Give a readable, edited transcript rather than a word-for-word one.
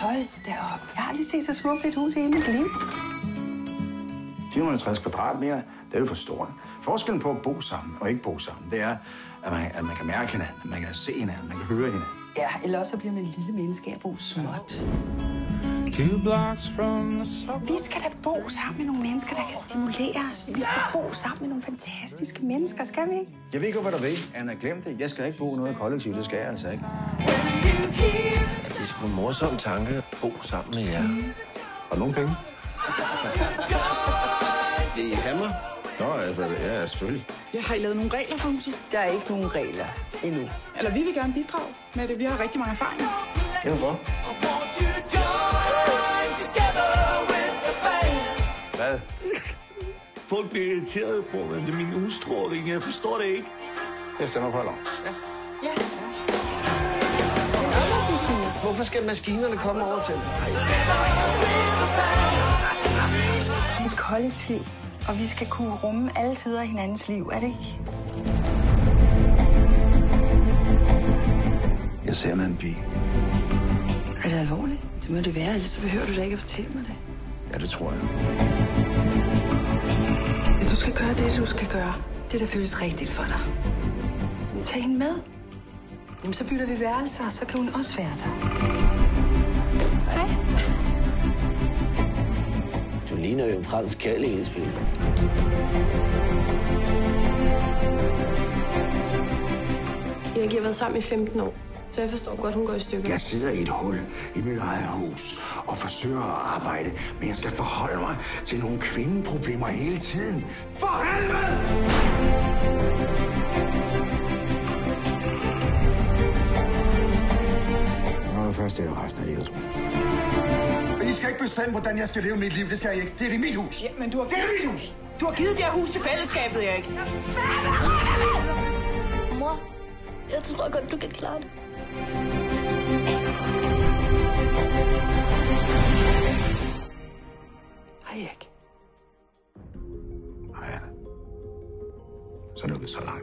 Hold da op. Jeg har aldrig set så smukt et hus i hele mit liv. 450 kvadratmeter, det er jo for stort. Forskellen på at bo sammen og ikke bo sammen, det er, at man kan mærke hinanden, at man kan se hinanden, man kan høre hinanden. Ja, eller også bliver man lille menneske at bo småt. Vi skal da bo sammen med nogle mennesker, der kan stimulere os. Vi skal bo sammen med nogle fantastiske mennesker, skal vi ikke? Jeg ved ikke, hvad du ved, Anna. Glem det. Jeg skal ikke bo noget kollektivt, det skal jeg altså ikke. Det er sgu en morsom tanke at bo sammen med jer. Har du nogen penge? Det er hammer. Nå, ja, selvfølgelig. Har I lavet nogle regler for huset? Der er ikke nogen regler endnu. Eller vi vil gerne bidrage med det. Vi har rigtig mange erfaringer. Hvorfor? Hvad? Folk bliver irriteret på mig. Det er min udstråling. Jeg forstår det ikke. Jeg stemmer på Allan. Ja. Hvorfor skal maskinerne komme over til? Et kollektiv, og vi skal kunne rumme alle sider af hinandens liv, er det ikke? Jeg ser en pige. Er det alvorligt? Det må det være, ellers behøver du da ikke at fortælle mig det. Ja, det tror jeg. Ja, du skal gøre det, du skal gøre. Det, der føles rigtigt for dig. Men tag hende med. Jamen, så bytter vi værelser, så kan hun også være der. Hej. Du ligner jo en fransk kærlighedsfilm. Jeg har været sammen i 15 år, så jeg forstår godt, hun går i stykker. Jeg sidder i et hul i mit eget hus og forsøger at arbejde, men jeg skal forholde mig til nogle kvindeproblemer hele tiden. For helvede! Nå, det første er resten af livet, tror jeg. I skal ikke bestemme, hvordan jeg skal leve mit liv. Det skal jeg ikke. Det er mit hus. Ja, men du har... Det er mit hus! Du har givet det her hus til fællesskabet, Erik. Mor, jeg tror godt, du kan klare det. Hej, Erik. Hej, Anna. Så er det så langt.